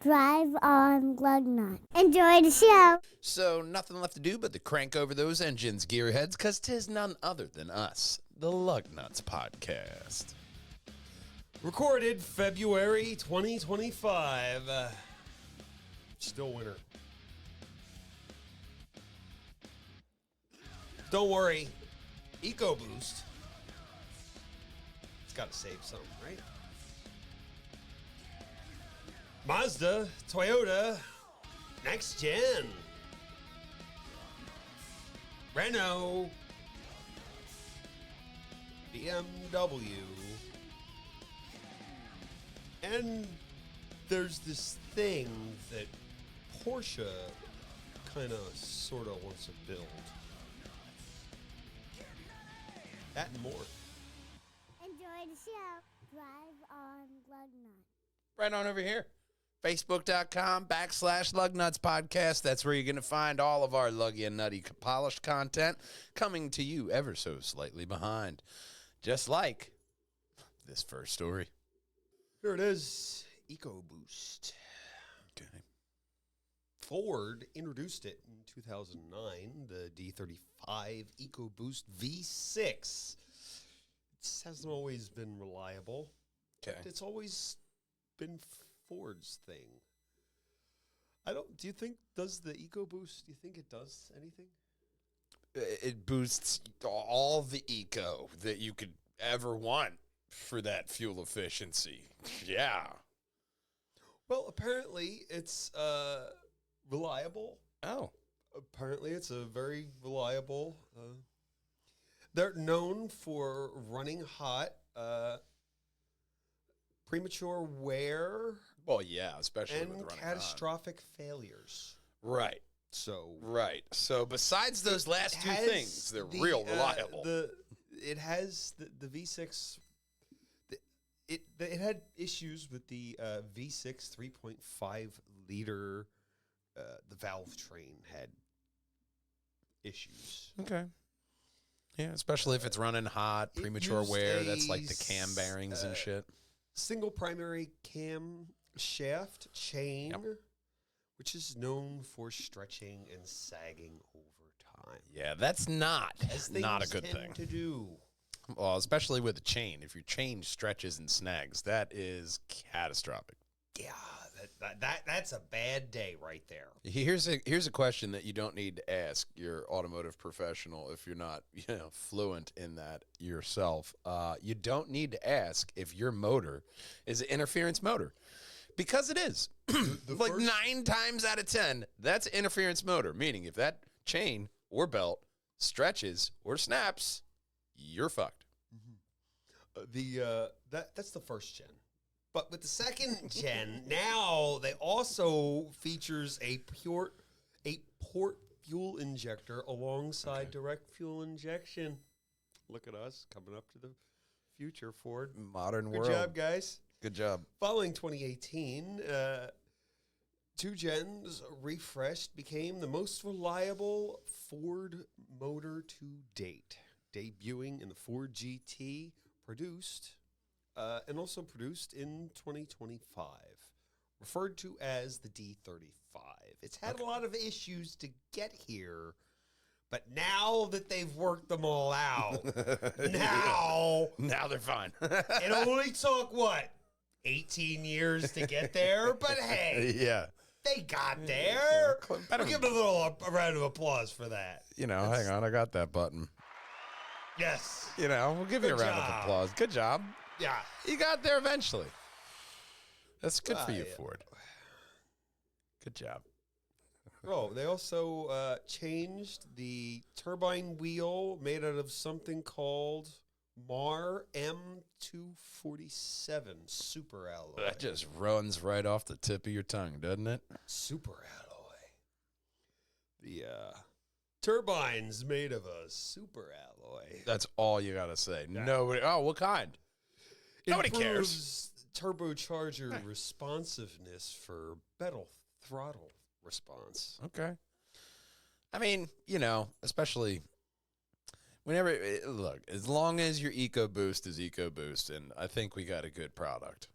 Drive on Lugnutz. Enjoy the show. So nothing left to do but to crank over those engines, gearheads, because 'tis none other than us, the Lugnutz podcast. Recorded February 2025. Still winter. Don't worry. EcoBoost. It's got to save some, right? Mazda, Toyota, next gen. Renault, BMW. And there's this thing that Porsche kind of sort of wants to build. That and more. Enjoy the show. Drive on Lugnutz. Right on over here. Facebook.com/Lugnutz podcast. That's where you're going to find all of our luggy and nutty polished content coming to you ever so slightly behind. Just like this first story. Here it is, EcoBoost. Okay. Ford introduced it in 2009, the D35 EcoBoost V6. It hasn't always been reliable. Okay. It's always been Ford's thing. Do you think, does the EcoBoost, do you think it does anything? It boosts all the eco that you could ever want for that fuel efficiency. Yeah. Well, apparently it's reliable. Oh. Apparently it's a very reliable. They're known for running hot, premature wear, Well, yeah, especially with and running catastrophic failures. Right. So So besides those last two things, they're real reliable. It has the V6. It had issues with the V6 3.5 liter. The valve train had issues. Okay. Yeah, especially if it's running hot, premature wear. That's like the cam bearings and shit. Single primary cam shaft chain, which is known for stretching and sagging over time. Yeah, that's not a good tend thing to do. Well, especially with a chain. If your chain stretches and snags, that is catastrophic. Yeah, that's a bad day right there. Here's a question that you don't need to ask your automotive professional if you're not fluent in that yourself. You don't need to ask if your motor is an interference motor, because it is. Like 9 times out of 10, that's an interference motor. Meaning, if that chain or belt stretches or snaps, you're fucked. That's the first gen. But with the second gen, now they also features a port fuel injector alongside direct fuel injection. Look at us coming up to the future, Ford. Modern world. Good job, guys. Good job. Following 2018, 2 gens refreshed became the most reliable Ford motor to date, debuting in the Ford GT, and also produced in 2025, referred to as the D35. It's had a lot of issues to get here, but now that they've worked them all out, now they're fine. it only took, 18 years to get there? But hey, Yeah. they got there. Better- We'll give them a round of applause for that. Hang on, I got that button. Yes. We'll give you a Good round of job. applause. Good job. Yeah. You got there eventually. That's good for you, yeah. Ford. Good job. Oh, they also changed the turbine wheel made out of something called MAR M247 super alloy. That just runs right off the tip of your tongue, doesn't it? Super alloy. The turbines made of a super alloy. That's all you got to say. Nobody. Oh, what kind? Nobody cares. Turbocharger responsiveness for better throttle response. Okay. I mean, especially whenever, look, as long as your EcoBoost is EcoBoost, and I think we got a good product.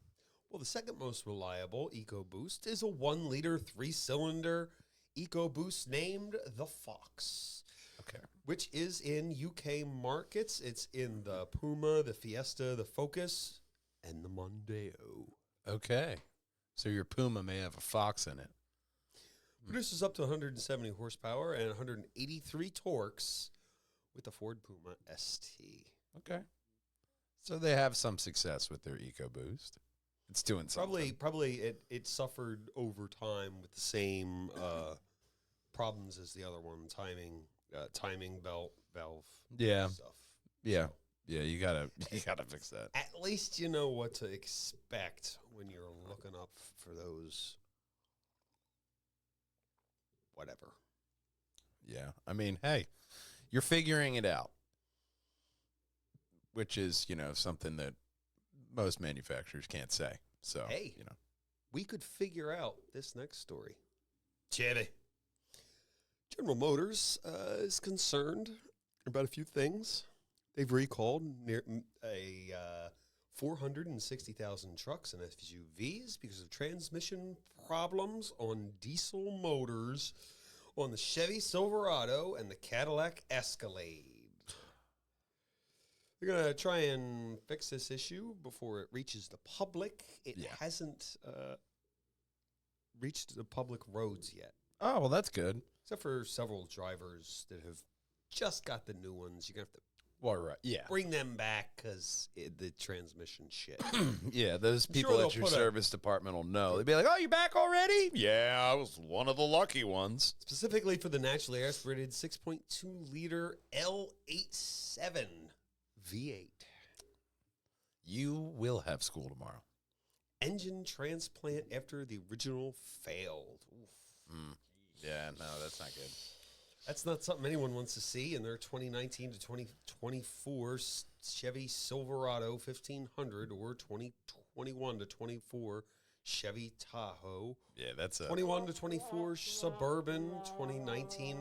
Well, the second most reliable EcoBoost is a 1-liter 3-cylinder EcoBoost named the Fox, Okay. which is in UK markets. It's in the Puma, the Fiesta, the Focus, and the Mondeo. Okay. So your Puma may have a Fox in it. Produces up to 170 horsepower and 183 torques with the Ford Puma ST. Okay. So they have some success with their EcoBoost. It's doing something. Probably it suffered over time with the same problems as the other one, timing belt valve Yeah. stuff. Yeah. Yeah, you gotta fix that. At least you know what to expect when you're looking up for those whatever. Yeah. I mean, hey, you're figuring it out. Which is, something that most manufacturers can't say. So, Hey. We could figure out this next story. Chevy. General Motors is concerned about a few things. They've recalled 460,000 trucks and SUVs because of transmission problems on diesel motors on the Chevy Silverado and the Cadillac Escalade. They're going to try and fix this issue before it reaches the public. It hasn't reached the public roads yet. Oh, well, that's good. Except for several drivers that have just got the new ones. You're going to have to Well, right. Yeah. bring them back because the transmission shit. Yeah, those I'm people sure at your they'll put service department will know. They'd be like, oh, you back already? Yeah, I was one of the lucky ones. Specifically for the naturally aspirated 6.2-liter L87 V8. You will have school tomorrow. Engine transplant after the original failed. Oof. Yeah, no, that's not good. That's not something anyone wants to see in their 2019 to 2024 Chevy Silverado 1500 or 2021 to 24 Chevy Tahoe. Yeah, that's a 21 to 24 Suburban, 2019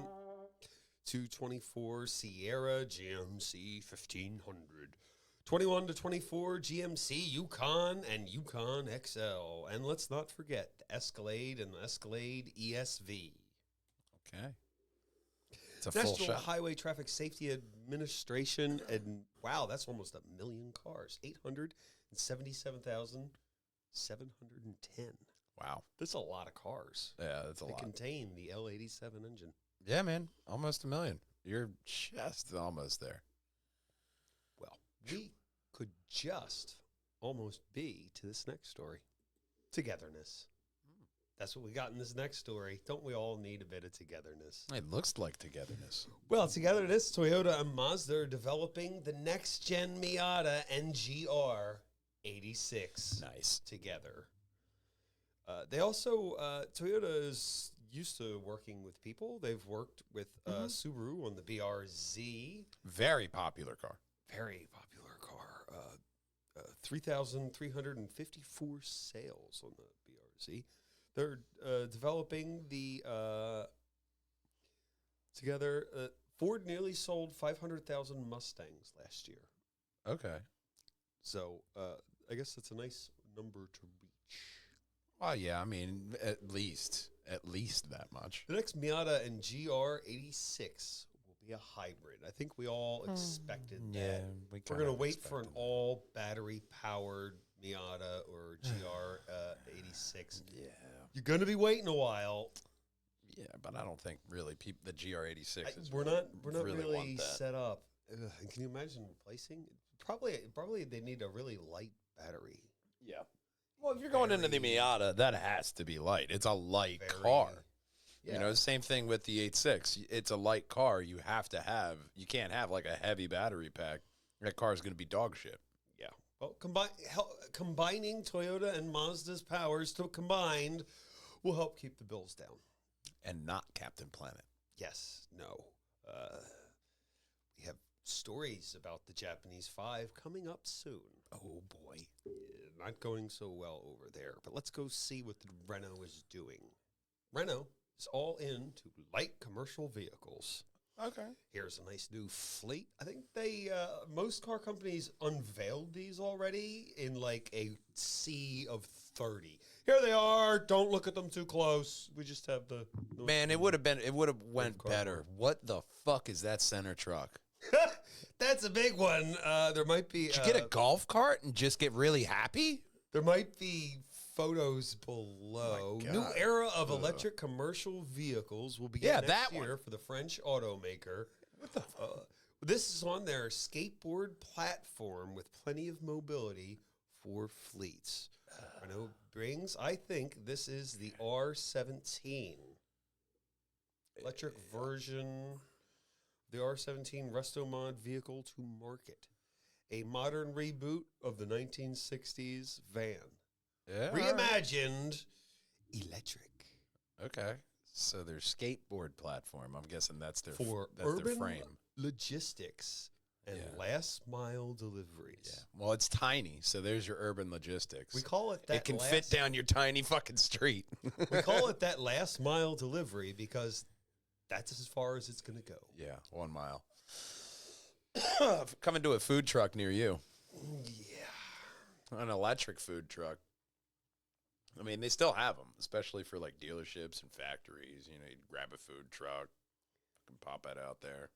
to 24 Sierra GMC 1500. 21 to 24 GMC Yukon and Yukon XL. And let's not forget the Escalade and the Escalade ESV. Okay. It's a full National shot. Highway Traffic Safety Administration, and wow, that's almost 1 million cars. 877,710. Wow. That's a lot of cars. Yeah, that's a They lot. contain the L87 engine. Yeah, man. Almost 1 million. You're just almost there. Well, we could just almost be to this next story. Togetherness. That's what we got in this next story. Don't we all need a bit of togetherness? It looks like togetherness. Well, togetherness, Toyota and Mazda are developing the next-gen Miata NGR 86 Nice. together. They also, Toyota is used to working with people. They've worked with Subaru on the BRZ. Very popular car. Very popular car. 3,354 sales on the BRZ. They're developing the together. Ford nearly sold 500,000 Mustangs last year. Okay. So I guess that's a nice number to reach. Well, yeah, I mean, at least that much. The next Miata and GR86 will be a hybrid. I think we all expected that. We're We're going to wait for an all battery powered Miata or GR86. Yeah. You're going to be waiting a while. Yeah, but I don't think really the GR86 is. We're not really really want that. set up. Ugh, and can you imagine replacing? Probably they need a really light battery. Yeah. Well, if you're going into the Miata, that has to be light. It's a light Very- car. Yeah. You know, same thing with the 86. It's a light car. You can't have like a heavy battery pack. That car is going to be dog shit. Yeah. Well, combining Toyota and Mazda's powers combined will help keep the bills down. And not Captain Planet. Yes. No. We have stories about the Japanese 5 coming up soon. Oh, boy. Not going so well over there. But let's go see what the Renault is doing. Renault is all into light commercial vehicles. Okay. Here's a nice new fleet. I think they most car companies unveiled these already in like a sea of 30. Here they are. Don't look at them too close. We just have the Man, it would have went better. What the fuck is that center truck? That's a big one. There might be. Did you get a golf cart and just get really happy? There might be photos below. Oh my New God. era of electric commercial vehicles will begin next that year one. for the French automaker. This is on their skateboard platform with plenty of mobility for fleets. Renault brings, I think this is the R17. Electric version, the R17 Resto Mod vehicle to market. A modern reboot of the 1960s van. Yeah. Reimagined electric. Okay. So their skateboard platform. I'm guessing that's their For that's urban their frame. logistics and last mile deliveries. Yeah. Well, it's tiny, so there's your urban logistics. We call it that. It can fit down your tiny fucking street. We call it that last mile delivery because that's as far as it's going to go. Yeah, 1 mile. Coming to a food truck near you. Yeah. An electric food truck. I mean, they still have them, especially for like dealerships and factories. You know, you grab a food truck, fucking pop it out there.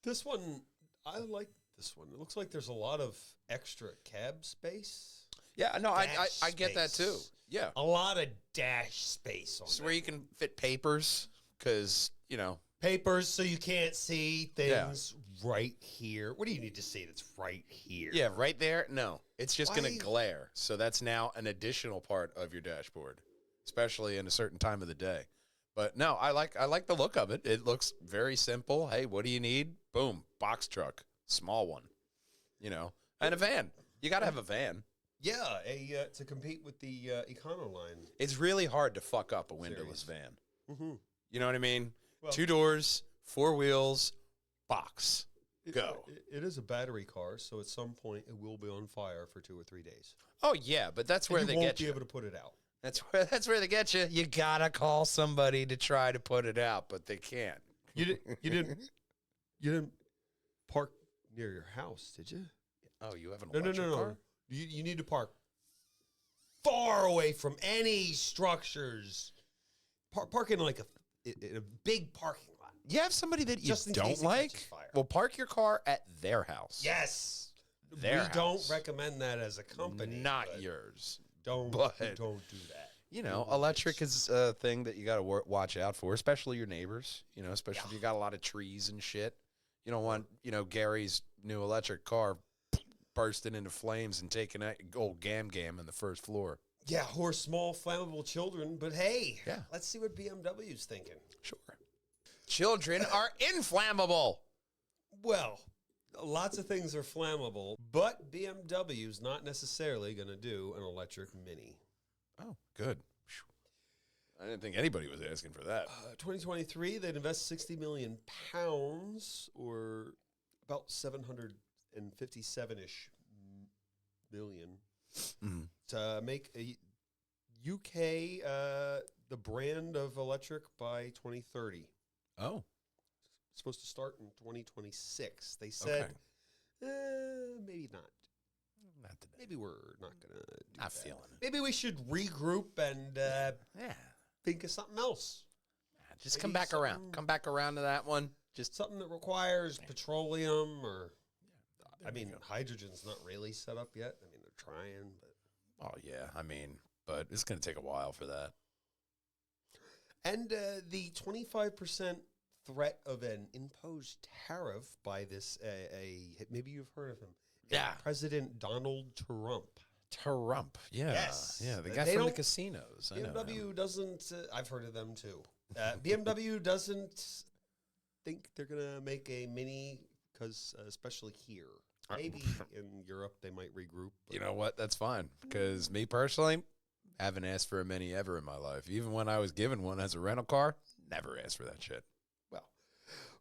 This one, I like this one. It looks like there's a lot of extra cab space. Yeah, no, I get that space. too. Yeah. A lot of dash space on It's that. where you can fit papers because, you know. Papers so you can't see things right here. What do you need to see that's right here? Yeah, right there. No, it's just going Why? to glare. So that's now an additional part of your dashboard, especially in a certain time of the day. But no, I like the look of it. It looks very simple. Hey, what do you need? Boom, box truck, small one, you know, and a van. You got to have a van. Yeah, to compete with the Econo line. It's really hard to fuck up a windowless van. Mm-hmm. You know what I mean? Well- 2 doors, 4 wheels, box. Go. It is a battery car, so at some point it will be on fire for 2 or 3 days. Oh yeah, but that's where And they you won't get be you. able to put it out. That's where they get you. You gotta call somebody to try to put it out, but they can't. You didn't park near your house, did you? Oh, you have an No. electric car? You need to park far away from any structures. Park in like in a big parking lot. You have somebody that you Just in case don't it like? catches fire. Well, park your car at their house. Yes. Their we don't house. recommend that as a company. Not but yours. Don't but- don't do that. You know, electric is a thing that you got to watch out for, especially your neighbors. You know, especially if you got a lot of trees and shit. You don't want, you know, Gary's new electric car bursting into flames and taking that old gam in the first floor. Yeah, or small flammable children, but hey, Yeah. let's see what BMW's thinking. Sure. Children are inflammable. Well, lots of things are flammable, but BMW's not necessarily going to do an electric Mini. Oh, good. I didn't think anybody was asking for that. 2023, they'd invest 60 million pounds, or about 757-ish million, to make a UK the brand of electric by 2030. Oh, It's supposed to start in 2026. They said, maybe not. not today. Maybe we're not going to do Not that. feeling it. Maybe we should regroup and Yeah. think of something else. Just Maybe come back around. something- Come back around to that one. Just Something that requires petroleum or, there I we mean, go. hydrogen's not really set up yet. I mean, they're trying, but. Oh yeah, I mean, but it's going to take a while for that. And the 25% threat of an imposed tariff by this, maybe you've heard of him. Yeah. President Donald Trump. Trump, yeah, Yes. yeah, the They guy from the don't- casinos. I know him. BMW doesn't, I've heard of them too. BMW doesn't think they're going to make a Mini because, especially here. Maybe in Europe they might regroup. but- You know what? That's fine because me personally, haven't asked for a Mini ever in my life. Even when I was given one as a rental car, never asked for that shit. Well,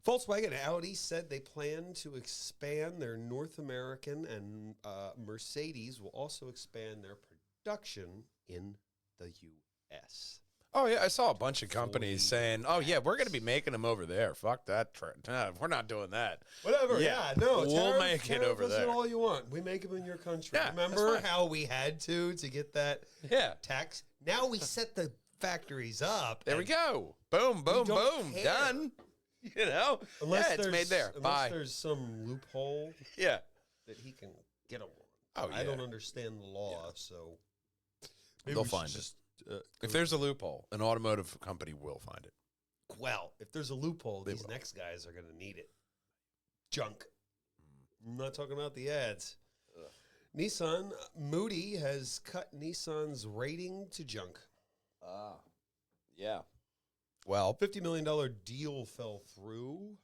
Volkswagen and Audi said they plan to expand their North American, and Mercedes will also expand their production in the U.S. Oh yeah, I saw a bunch of companies Fully saying, "Oh yeah, we're going to be making them over there. Fuck that trend. Nah, we're not doing that." Whatever. Yeah, No. we'll make it over us there. all you want. We make them in your country. Yeah, that's Remember fine. how we had to get that Yeah, tax? Now we set the factories up. there we and go. Boom, boom, don't boom. care. Done. You know, Unless yeah, it's there's, made there. Unless Bye. there's some loophole Yeah. that he can get them Oh on. yeah. I don't understand the law, so maybe They'll we should find it. just, If there's a loophole, an automotive company will find it. well, if there's a loophole, They these will. next guys are going to need it. Junk. I'm not talking about the ads. Nissan, Moody has cut Nissan's rating to junk. Yeah. Well, $50 million deal fell through.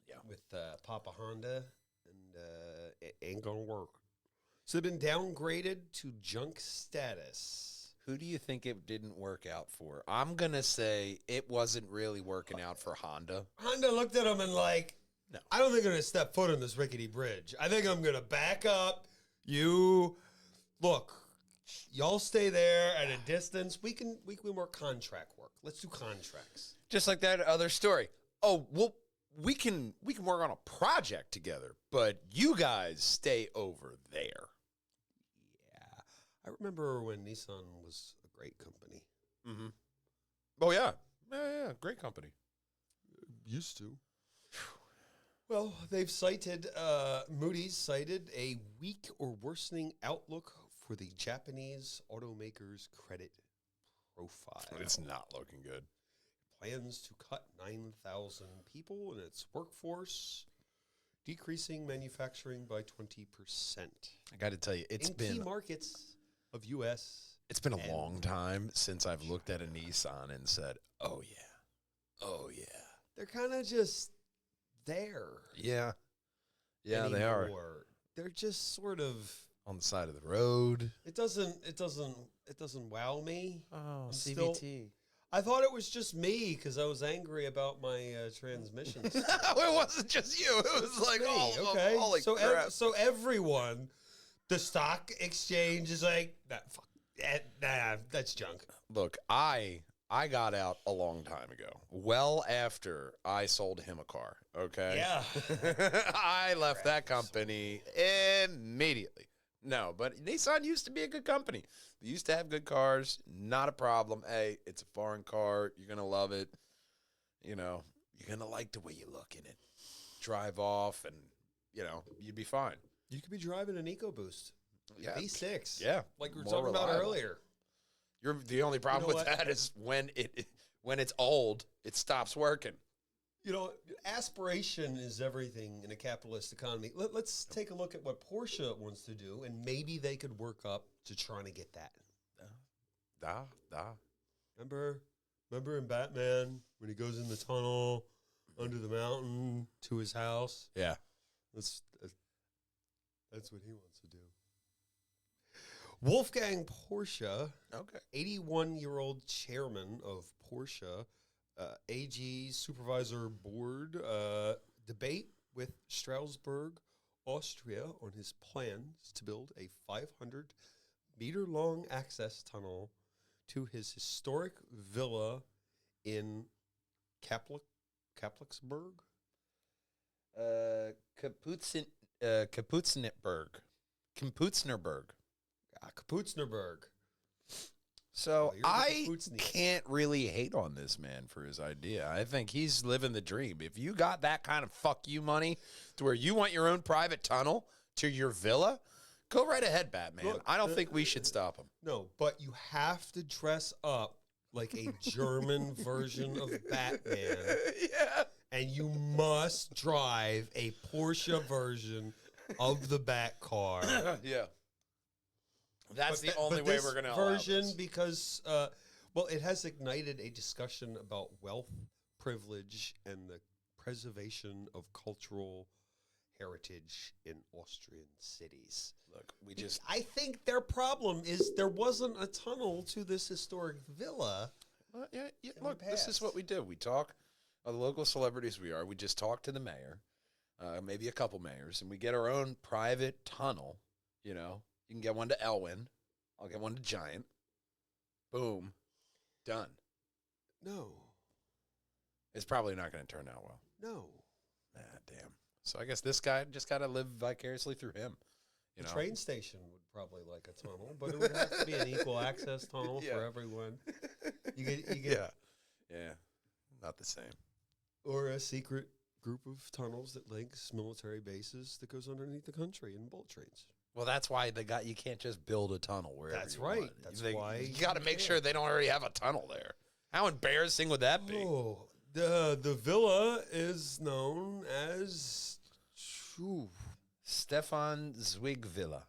Yeah. With Papa Honda, and it ain't going to work. So they've been downgraded to junk status. who do you think it didn't work out for? I'm going to say it wasn't really working out for Honda. Honda looked at him and like, No. I don't think I'm going to step foot on this rickety bridge. I think I'm going to back up. You, look, y'all stay there at a distance. We can work contract work. Let's do contracts. Just like that other story. Oh, well, we can work on a project together, but you guys stay over there. Yeah. I remember when Nissan was a great company. Mm-hmm. Oh, yeah. Yeah, great company. Used to. Well, they've cited, Moody's cited a weak or worsening outlook for the Japanese automaker's credit profile. It's not looking good. Plans to cut 9,000 people in its workforce, decreasing manufacturing by 20%. I got to tell you, in key markets of U.S. It's been a and long time since I've looked at a Nissan and said, "Oh yeah, oh yeah." They're kind of just there. Yeah, yeah, they are anymore. They're just sort of. on the side of the road. It doesn't wow me. Oh, I'm CVT. I thought it was just me because I was angry about my transmissions. It wasn't just you. It was like Me, all of them. okay. Holy so crap. so everyone, the stock exchange is like that's junk. Look, I got out a long time ago. Well after I sold him a car. Okay. Yeah. I left that company immediately. No, but Nissan used to be a good company. They used to have good cars. Not a problem. Hey, it's a foreign car. You're going to love it. You know, you're going to like the way you look in it. Drive off and, you know, you'd be fine. You could be driving an EcoBoost. Yeah. V6. Yeah. Like we were More talking about reliable. earlier. The only problem know with what? that is when it's old, it stops working. You know, aspiration is everything in a capitalist economy. Let's take a look at what Porsche wants to do, and maybe they could work up to trying to get that. Remember in Batman when he goes in the tunnel under the mountain to his house? Yeah. That's what he wants to do. Wolfgang Porsche, Okay. 81-year-old chairman of Porsche, AG Supervisor Board, debate with Strasbourg, Austria on his plans to build a 500-meter-long access tunnel to his historic villa in Kaplitzburg. Kaputznerberg. Kaputznerberg. So Oh, you're the I Kaputzniks. can't really hate on this man for his idea. I think he's living the dream. If you got that kind of fuck you money to where you want your own private tunnel to your villa, go right ahead, Batman. Look, I don't think we should stop him. No, but you have to dress up like a German version of Batman. Yeah. And you must drive a Porsche version of the Bat car. Yeah. That's But the only way this we're going to allow version this. because, it has ignited a discussion about wealth, privilege, and the preservation of cultural heritage in Austrian cities. Look, I think their problem is there wasn't a tunnel to this historic villa. Well, yeah, in look, the this is past. what we do. We talk, the local celebrities we are, we just talk to the mayor, maybe a couple mayors, and we get our own private tunnel, you know. You can get one to Elwyn. I'll get one to Giant. Boom. Done. No. It's probably not going to turn out well. No. Ah, damn. So I guess this guy just got to live vicariously through him. You The know? train station would probably like a tunnel, but it would have to be an equal access tunnel Yeah. for everyone. You get Yeah. Not the same. or a secret group of tunnels that links military bases that goes underneath the country in bullet trains. Well, that's why you can't just build a tunnel wherever That's you right. want. That's They- why you got to you make can't. sure they don't already have a tunnel there. How embarrassing would that be? Oh, the villa is known as Stefan Zweig Villa.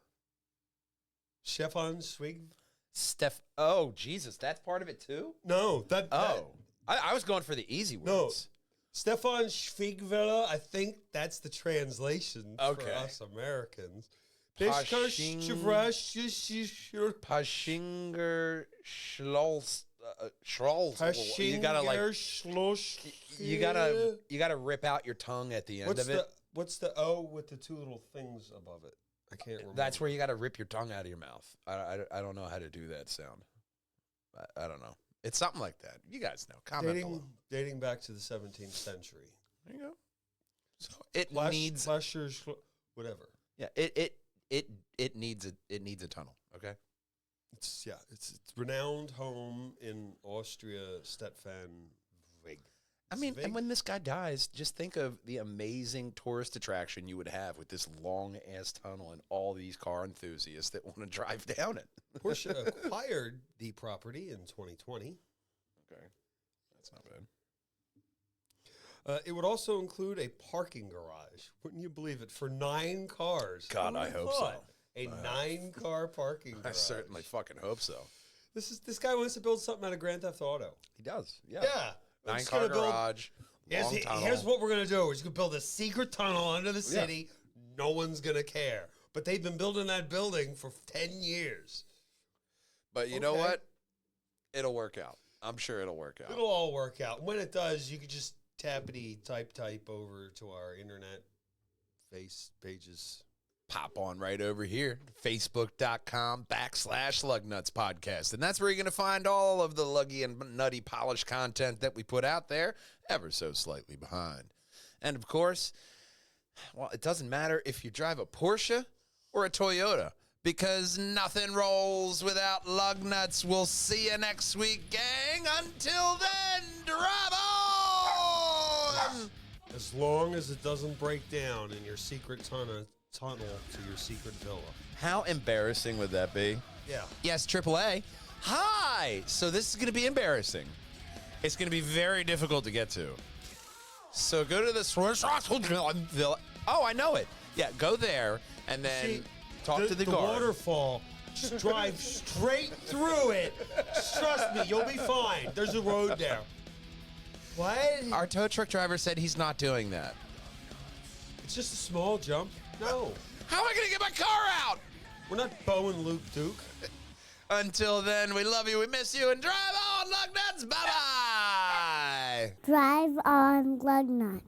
Stefan Zweig. Oh, Jesus, that's part of it too? No, I was going for the easy No. words. Stefan Zweig Villa. I think that's the translation for Okay. us Americans. Paschinger Schloss. You gotta rip out your tongue at the end of it. What's the O with the two little things above it? I can't remember. That's where you gotta rip your tongue out of your mouth. I don't know how to do that sound. I don't know. It's something like that. You guys know. Comment below. dating back to the 17th century. There you go. So it needs whatever. yeah. It needs a tunnel. Okay. It's renowned home in Austria, Stefan Zweig. I mean, Zweig. and when this guy dies, just think of the amazing tourist attraction you would have with this long ass tunnel and all these car enthusiasts that want to drive down it. Porsche acquired the property in 2020. Okay, that's not bad. It would also include a parking garage. Wouldn't you believe it? For 9 cars. God, Who I would've hope so. thought? A 9-car parking garage. I certainly fucking hope so. This guy wants to build something out of Grand Theft Auto. He does. Yeah. Yeah. We're just 9-car gonna build- garage. Long tunnel. Here's what we're going to do. We're just going to build a secret tunnel under the city. No one's going to care. But they've been building that building for 10 years. But you know Okay. what? It'll work out. I'm sure it'll work out. It'll all work out. When it does, you could just type over to our internet pages. Pop on right over here, facebook.com/Lugnutz podcast. And that's where you're going to find all of the luggy and nutty polished content that we put out there, ever so slightly behind. And of course, well, it doesn't matter if you drive a Porsche or a Toyota, because nothing rolls without Lugnutz. We'll see you next week, gang. Until then, drive on! As long as it doesn't break down in your secret tunnel to your secret villa. How embarrassing would that be? Yeah. Yes, AAA. Hi! So this is going to be embarrassing. It's going to be very difficult to get to. So go to the Villa. Oh, I know it. Yeah, go there and then talk to the guard. Waterfall. Just drive straight through it. Trust me, you'll be fine. There's a road there. What? Our tow truck driver said he's not doing that. It's just a small jump. No. How am I going to get my car out? We're not Bo and Luke Duke. Until then, we love you, we miss you, and drive on, Lugnutz. Bye-bye. Drive on Lugnutz.